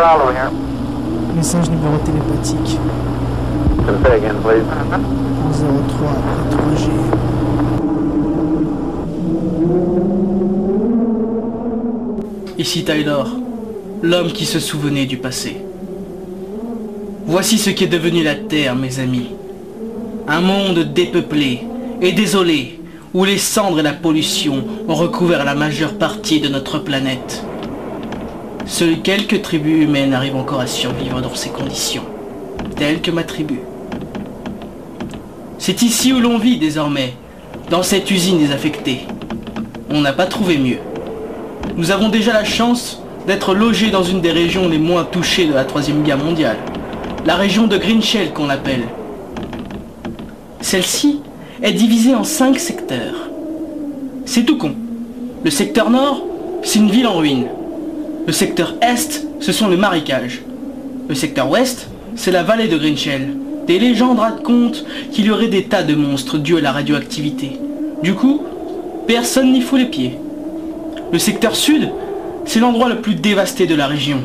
Apollo here. Message numéro télépathique. Say again, please. 03 après 3G. Ici Tyler, l'homme qui se souvenait du passé. Voici ce qu'est devenu la Terre, mes amis. Un monde dépeuplé et désolé, où les cendres et la pollution ont recouvert la majeure partie de notre planète. Seules quelques tribus humaines arrivent encore à survivre dans ces conditions, telles que ma tribu. C'est ici où l'on vit désormais, dans cette usine désaffectée. On n'a pas trouvé mieux. Nous avons déjà la chance d'être logés dans une des régions les moins touchées de la Troisième Guerre mondiale, la région de Greenshell qu'on appelle. Celle-ci est divisée en 5 secteurs. C'est tout con. Le secteur nord, c'est une ville en ruine. Le secteur est, ce sont les marécages. Le secteur ouest, c'est la vallée de Greenshell. Des légendes racontent qu'il y aurait des tas de monstres dus à la radioactivité. Du coup, personne n'y fout les pieds. Le secteur sud, c'est l'endroit le plus dévasté de la région.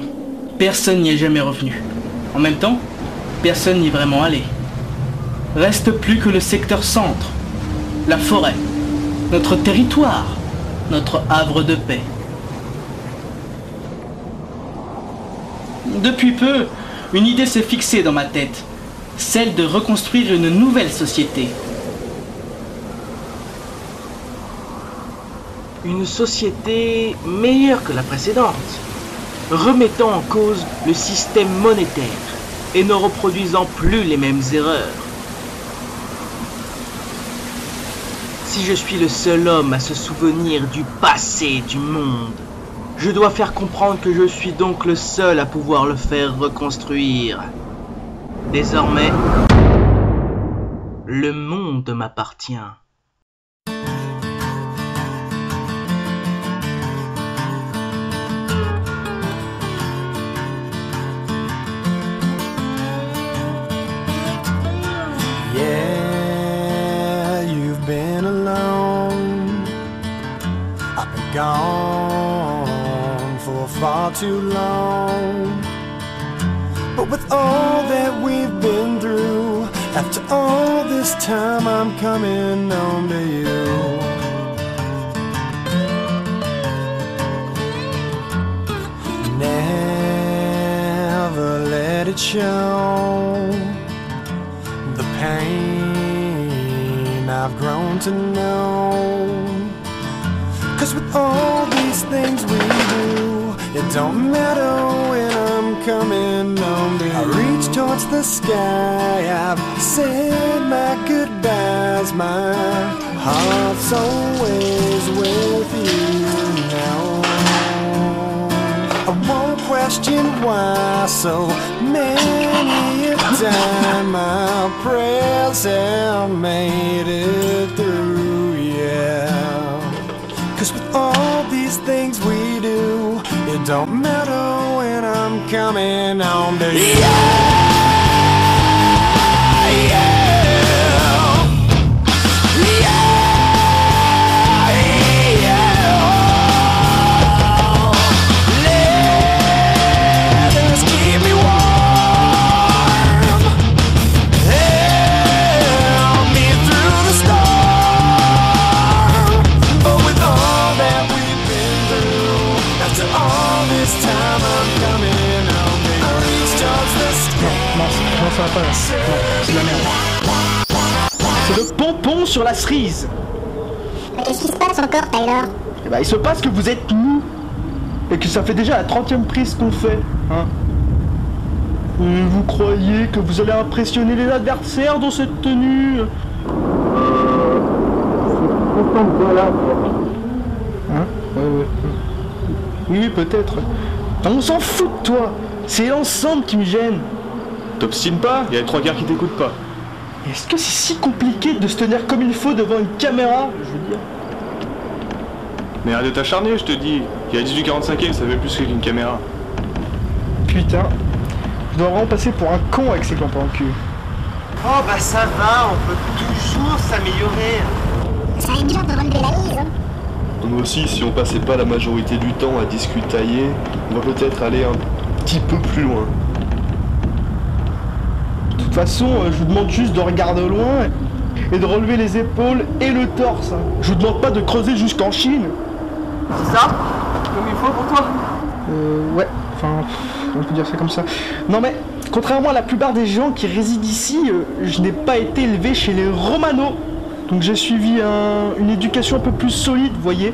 Personne n'y est jamais revenu. En même temps, personne n'y est vraiment allé. Reste plus que le secteur centre, la forêt, notre territoire, notre havre de paix. Depuis peu, une idée s'est fixée dans ma tête, celle de reconstruire une nouvelle société. Une société meilleure que la précédente, remettant en cause le système monétaire et ne reproduisant plus les mêmes erreurs. Si je suis le seul homme à se souvenir du passé du monde, je dois faire comprendre que je suis donc le seul à pouvoir le faire reconstruire. Désormais, le monde m'appartient. Yeah, you've been alone. I've been gone for far too long. But with all that we've been through, after all this time I'm coming home to you. Never let it show the pain I've grown to know. 'Cause with all these things we do, it don't matter when I'm coming home to you. I reach towards the sky, I've said my goodbyes. My heart's always with you now. I won't question why so many a time my prayers have made it through, yeah. 'Cause with all these things we do, it don't matter when I'm coming home to you. Ça va pas là. Non, c'est de la merde. C'est le pompon sur la cerise. Mais qu'est-ce qui se passe encore, Tyler? Eh ben, il se passe que vous êtes mou. Et que ça fait déjà la 30e prise qu'on fait. Hein. Et vous croyez que vous allez impressionner les adversaires dans cette tenue? Hein? Ouais. Oui, peut-être. On s'en fout de toi. C'est l'ensemble qui me gêne. T'obstines pas, il y a les 3 quarts qui t'écoutent pas. Est-ce que c'est si compliqué de se tenir comme il faut devant une caméra, je veux dire? Mais arrête de t'acharner, je te dis. Il y a 1845e, ça fait plus qu'une caméra. Putain, je dois vraiment passer pour un con avec ces clampes en cul. Oh bah ça va, on peut toujours s'améliorer. Ça aide bien de relever la mise, hein. Nous aussi, si on passait pas la majorité du temps à discutailler, on va peut-être aller un petit peu plus loin. De toute façon, je vous demande juste de regarder loin et de relever les épaules et le torse. Je vous demande pas de creuser jusqu'en Chine. C'est ça? Comme il faut pour toi? Ouais, enfin, on peut dire ça comme ça. Non mais, contrairement à la plupart des gens qui résident ici, je n'ai pas été élevé chez les Romano. Donc j'ai suivi une éducation un peu plus solide, vous voyez.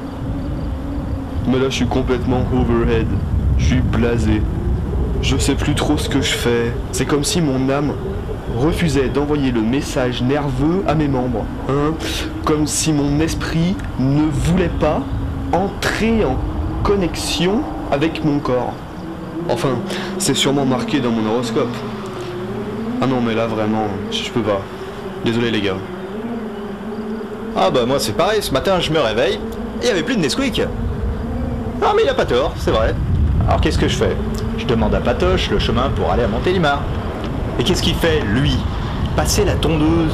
Mais là, je suis complètement overhead. Je suis blasé. Je sais plus trop ce que je fais. C'est comme si mon âme refusait d'envoyer le message nerveux à mes membres. Hein, comme si mon esprit ne voulait pas entrer en connexion avec mon corps. Enfin, c'est sûrement marqué dans mon horoscope. Ah non, mais là, vraiment, je peux pas. Désolé, les gars. Ah bah moi c'est pareil, ce matin je me réveille et il n'y avait plus de Nesquik. Non mais il a pas tort, c'est vrai. Alors qu'est-ce que je fais? Je demande à Patoche le chemin pour aller à Montélimar. Et qu'est-ce qu'il fait, lui? Passer la tondeuse.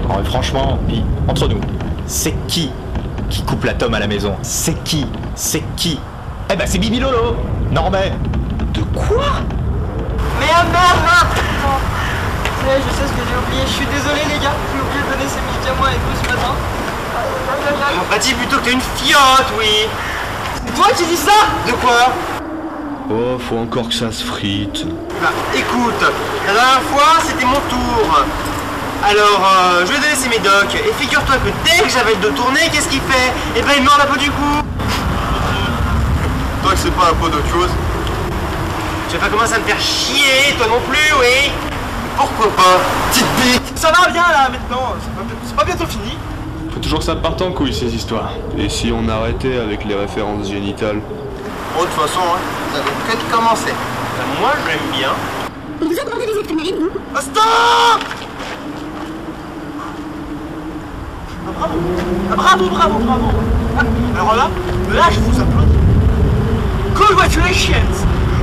Non mais franchement, puis entre nous, c'est qui coupe la tome à la maison? C'est qui? Eh ben c'est Bibi Lolo. Non mais... De quoi? Merde! Ouais, je sais ce que j'ai oublié, je suis désolé les gars, j'ai oublié de donner ces médicaments avec vous ce matin. Bah dis plutôt que t'es une fiotte, oui. C'est toi qui dis ça? De quoi? Oh, faut encore que ça se frite. Bah écoute, la dernière fois c'était mon tour. Alors je lui ai donné ses médocs et figure-toi que dès que j'avais de tourner, qu'est-ce qu'il fait? Eh ben il mord la peau du cou. Toi que c'est pas un peu d'autre chose. Tu vas pas commencer à me faire chier, toi non plus, oui? Pourquoi pas? Petite bite. Ça va bien là maintenant, c'est pas bientôt fini. Faut toujours que ça parte en couille, ces histoires. Et si on arrêtait avec les références génitales? Oh, de toute façon, hein, ça va que de commencer. Bah, moi j'aime bien. Il vous a demandé des épinarines, vous? Oh, stop! Bravo. Alors là, je vous applaudis. Congratulations!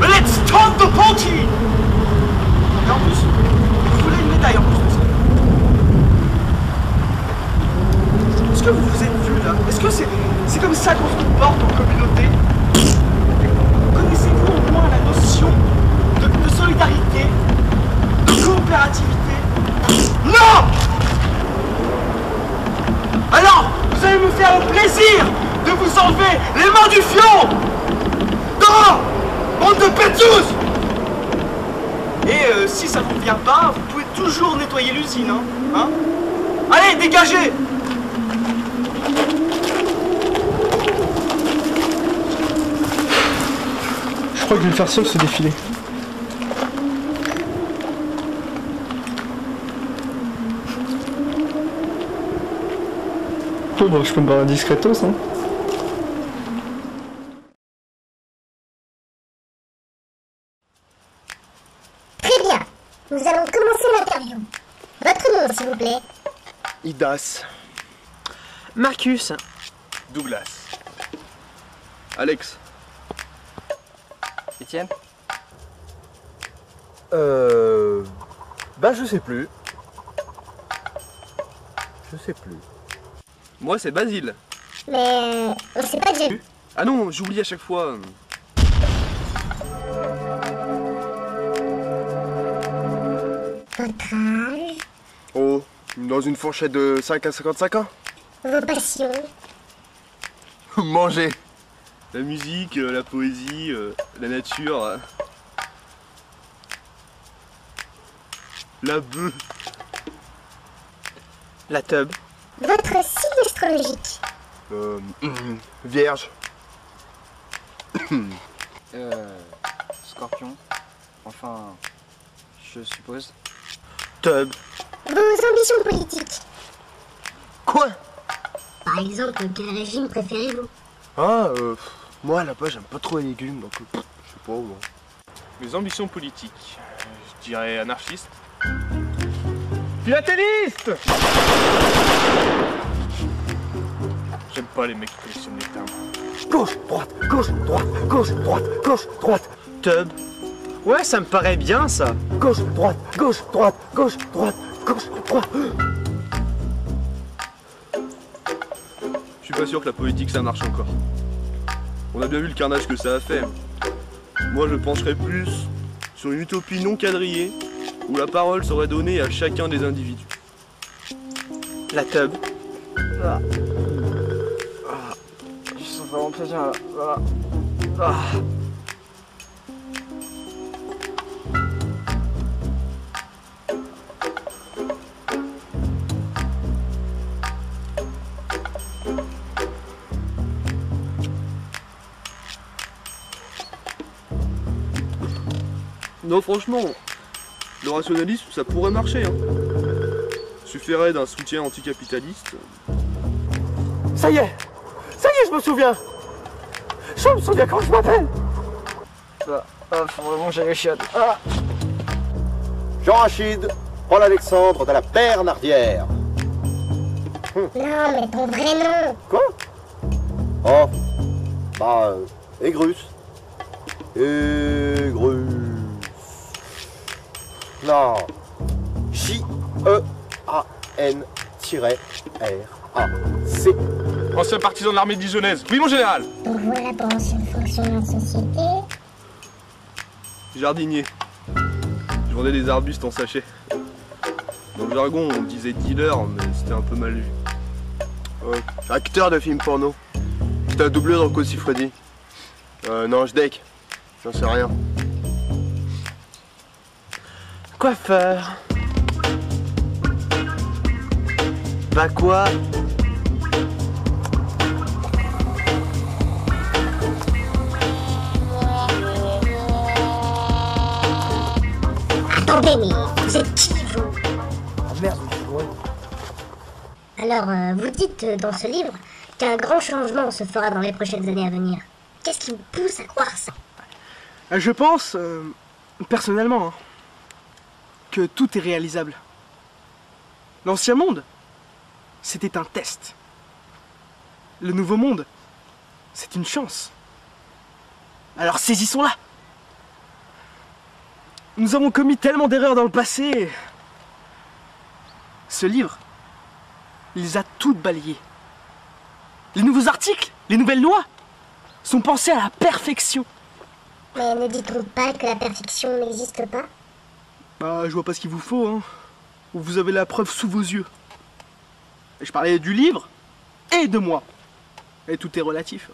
Let's start the party! Et en plus, vous voulez une médaille en plus de ça. Est-ce que vous vous êtes vus là? Est-ce que c'est comme ça qu'on se comporte en communauté? Connaissez-vous au moins la notion de solidarité, de coopérativité? Non! Alors, vous allez me faire le plaisir de vous enlever les mains du fion! Non! Bande de pétus! Et si ça vous vient pas, vous pouvez toujours nettoyer l'usine, hein? Allez, dégagez! Je crois que je vais le faire seul ce défilé. Bon, je peux me barrer discretos, hein. Très bien. Nous allons commencer l'interview. Votre nom, s'il vous plaît? Idas. Marcus. Douglas. Alex. Étienne. Bah je sais plus. Moi, c'est Basile. Mais on sait pas déjà. Ah non, j'oublie à chaque fois. Votre âge, Oh, dans une fourchette de 5 à 55 ans. vos passions, Manger. La musique, la poésie, la nature. La bœuf. La tub. votre signe astrologique, Vierge. Scorpion. Enfin, je suppose. Tub. vos ambitions politiques. Quoi? Par exemple, quel régime préférez-vous? Ah, moi là-bas j'aime pas trop les légumes, donc je sais pas moi. Mes ambitions politiques. Je dirais anarchiste. Philatéliste! J'aime pas les mecs qui collectionnent les timbres. Gauche, droite, gauche, droite, gauche, droite, gauche, droite. Tub. Ouais, ça me paraît bien ça. Gauche, droite, gauche, droite, gauche, droite, gauche, droite. Je suis pas sûr que la politique ça marche encore. On a bien vu le carnage que ça a fait. Moi je pencherais plus sur une utopie non quadrillée où la parole serait donnée à chacun des individus. La tub. Ah. Ah. Je sens vraiment pas bien là. Voilà. Ah. Non, franchement, le rationalisme, ça pourrait marcher. Hein. Suffirait d'un soutien anticapitaliste. Ça y est, je me souviens. Je me souviens quand je m'appelle. Faut vraiment que j'aille chialer. Ah. Jean-Rachid, Paul-Alexandre de la Bernardière. Non, mais ton vrai nom. Quoi? Oh, bah, Aigrus. Aigrus. Non. J-E-A-N-R-A-C. Ancien partisan de l'armée dijonnaise. Oui, mon général. Donc voilà pour ancienne fonction dans la société. Jardinier. Je vendais des arbustes en sachet. Dans le jargon, on disait dealer, mais c'était un peu mal vu. Acteur de film porno. J'étais un doubleur dans Cosy Freddy. Non, je deck. J'en sais rien. Coiffeur. Bah quoi? Attendez, mais vous êtes qui, vous? Ah merde, je suis loin. Alors, vous dites dans ce livre qu'un grand changement se fera dans les prochaines années à venir. Qu'est-ce qui vous pousse à croire ça? Je pense, personnellement, hein, que tout est réalisable. L'ancien monde, c'était un test. Le nouveau monde, c'est une chance. Alors saisissons-la. Nous avons commis tellement d'erreurs dans le passé. Ce livre, il les a toutes balayées. Les nouveaux articles, les nouvelles lois, sont pensés à la perfection. Mais ne dit-on pas que la perfection n'existe pas? Bah, je vois pas ce qu'il vous faut, hein. Vous avez la preuve sous vos yeux. Et je parlais du livre et de moi. Et tout est relatif.